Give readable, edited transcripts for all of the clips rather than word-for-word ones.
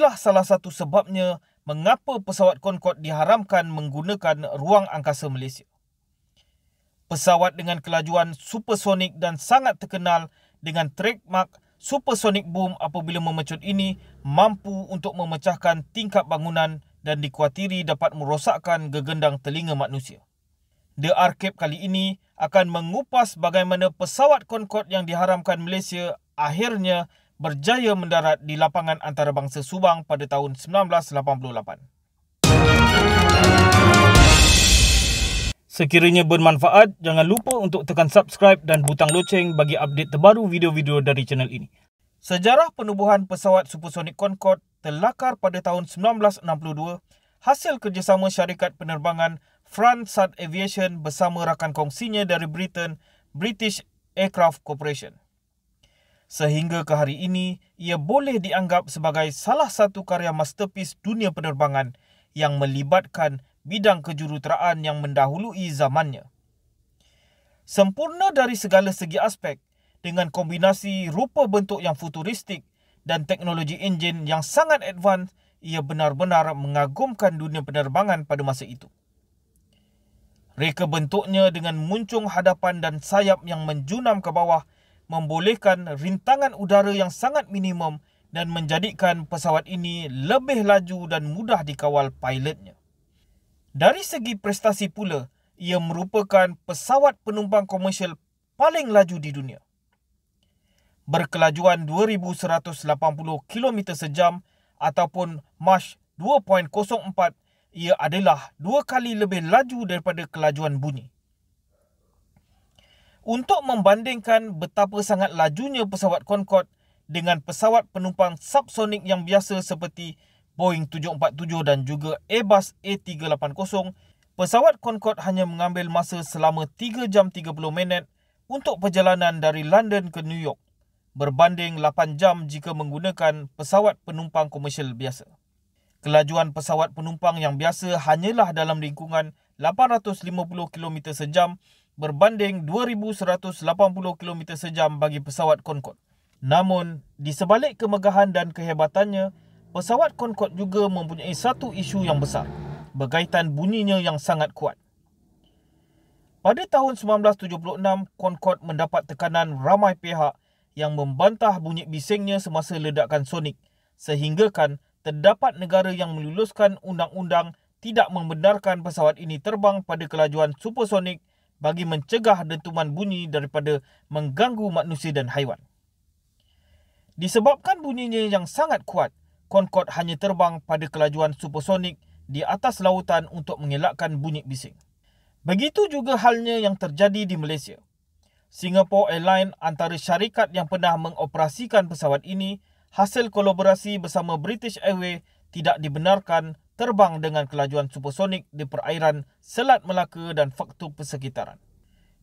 inilah salah satu sebabnya mengapa pesawat Concorde diharamkan menggunakan ruang angkasa Malaysia. Pesawat dengan kelajuan supersonik dan sangat terkenal dengan trademark supersonic boom apabila memecut ini mampu untuk memecahkan tingkap bangunan dan dikuatiri dapat merosakkan gegendang telinga manusia. The Archive kali ini akan mengupas bagaimana pesawat Concorde yang diharamkan Malaysia akhirnya berjaya mendarat di lapangan antarabangsa Subang pada tahun 1988. Sekiranya bermanfaat, jangan lupa untuk tekan subscribe dan butang loceng bagi update terbaru video-video dari channel ini. Sejarah penubuhan pesawat supersonik Concorde terlakar pada tahun 1962 hasil kerjasama syarikat penerbangan Fransat Aviation bersama rakan kongsinya dari Britain, British Aircraft Corporation. Sehingga ke hari ini, ia boleh dianggap sebagai salah satu karya masterpiece dunia penerbangan yang melibatkan bidang kejuruteraan yang mendahului zamannya. Sempurna dari segala segi aspek, dengan kombinasi rupa bentuk yang futuristik dan teknologi enjin yang sangat advance, ia benar-benar mengagumkan dunia penerbangan pada masa itu. Reka bentuknya dengan muncung hadapan dan sayap yang menjunam ke bawah membolehkan rintangan udara yang sangat minimum dan menjadikan pesawat ini lebih laju dan mudah dikawal pilotnya. Dari segi prestasi pula, ia merupakan pesawat penumpang komersial paling laju di dunia. Berkelajuan 2,180 km sejam ataupun Mach 2.04, ia adalah 2 kali lebih laju daripada kelajuan bunyi. Untuk membandingkan betapa sangat lajunya pesawat Concorde dengan pesawat penumpang subsonik yang biasa seperti Boeing 747 dan juga Airbus A380, pesawat Concorde hanya mengambil masa selama 3 jam 30 minit untuk perjalanan dari London ke New York, berbanding 8 jam jika menggunakan pesawat penumpang komersial biasa. Kelajuan pesawat penumpang yang biasa hanyalah dalam lingkungan 850 km sejam berbanding 2,180 km sejam bagi pesawat Concorde. Namun, di sebalik kemegahan dan kehebatannya, pesawat Concorde juga mempunyai satu isu yang besar, berkaitan bunyinya yang sangat kuat. Pada tahun 1976, Concorde mendapat tekanan ramai pihak yang membantah bunyi bisingnya semasa ledakan sonik, sehinggakan terdapat negara yang meluluskan undang-undang tidak membenarkan pesawat ini terbang pada kelajuan supersonik bagi mencegah dentuman bunyi daripada mengganggu manusia dan haiwan. Disebabkan bunyinya yang sangat kuat, Concorde hanya terbang pada kelajuan supersonik di atas lautan untuk mengelakkan bunyi bising. Begitu juga halnya yang terjadi di Malaysia. Singapore Airlines antara syarikat yang pernah mengoperasikan pesawat ini, hasil kolaborasi bersama British Airways tidak dibenarkan terbang dengan kelajuan supersonik di perairan Selat Melaka dan faktor persekitaran.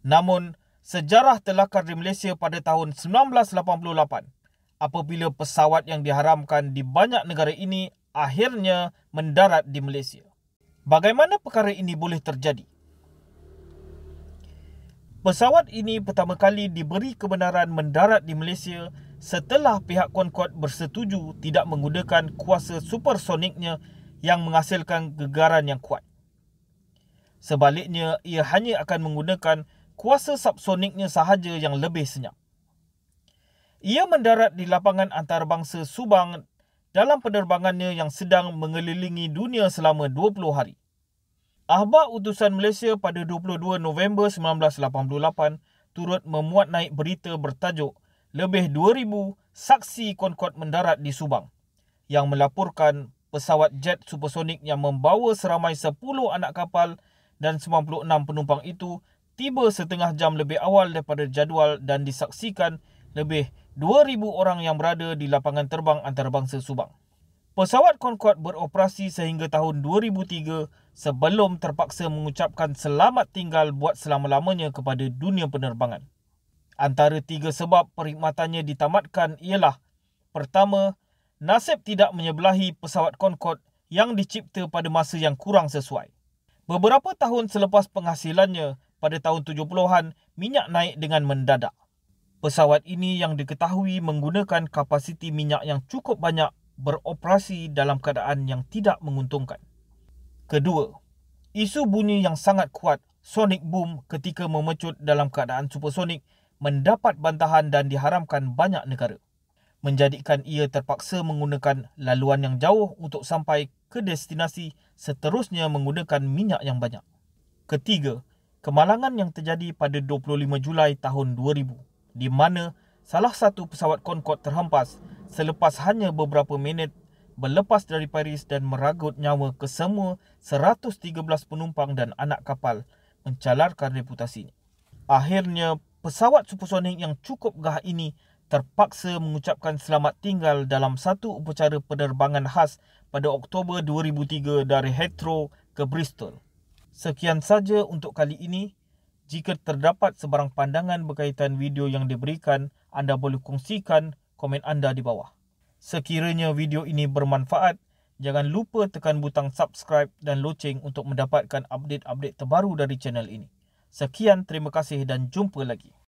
Namun, sejarah terlakar di Malaysia pada tahun 1988 apabila pesawat yang diharamkan di banyak negara ini akhirnya mendarat di Malaysia. Bagaimana perkara ini boleh terjadi? Pesawat ini pertama kali diberi kebenaran mendarat di Malaysia setelah pihak Concorde bersetuju tidak menggunakan kuasa supersoniknya yang menghasilkan gegaran yang kuat. Sebaliknya, ia hanya akan menggunakan kuasa subsoniknya sahaja yang lebih senyap. Ia mendarat di lapangan antarabangsa Subang dalam penerbangannya yang sedang mengelilingi dunia selama 20 hari. Akhbar Utusan Malaysia pada 22 November 1988 turut memuat naik berita bertajuk lebih 2,000 saksi Concorde mendarat di Subang yang melaporkan pesawat jet supersonik yang membawa seramai 10 anak kapal dan 96 penumpang itu tiba setengah jam lebih awal daripada jadual dan disaksikan lebih 2,000 orang yang berada di lapangan terbang antarabangsa Subang. Pesawat Concorde beroperasi sehingga tahun 2003 sebelum terpaksa mengucapkan selamat tinggal buat selama-lamanya kepada dunia penerbangan. Antara 3 sebab perkhidmatannya ditamatkan ialah: pertama, nasib tidak menyebelahi pesawat Concorde yang dicipta pada masa yang kurang sesuai. Beberapa tahun selepas penghasilannya pada tahun 70-an, minyak naik dengan mendadak. Pesawat ini yang diketahui menggunakan kapasiti minyak yang cukup banyak beroperasi dalam keadaan yang tidak menguntungkan. Kedua, isu bunyi yang sangat kuat sonic boom ketika memecut dalam keadaan supersonik mendapat bantahan dan diharamkan banyak negara, menjadikan ia terpaksa menggunakan laluan yang jauh untuk sampai ke destinasi, seterusnya menggunakan minyak yang banyak. Ketiga, kemalangan yang terjadi pada 25 Julai tahun 2000 di mana salah satu pesawat Concorde terhempas selepas hanya beberapa minit berlepas dari Paris dan meragut nyawa kesemua 113 penumpang dan anak kapal, mencalarkan reputasinya. Akhirnya, pesawat supersonik yang cukup gagah ini terpaksa mengucapkan selamat tinggal dalam satu upacara penerbangan khas pada Oktober 2003 dari Heathrow ke Bristol. Sekian saja untuk kali ini. Jika terdapat sebarang pandangan berkaitan video yang diberikan, anda boleh kongsikan komen anda di bawah. Sekiranya video ini bermanfaat, jangan lupa tekan butang subscribe dan loceng untuk mendapatkan update-update terbaru dari channel ini. Sekian, terima kasih dan jumpa lagi.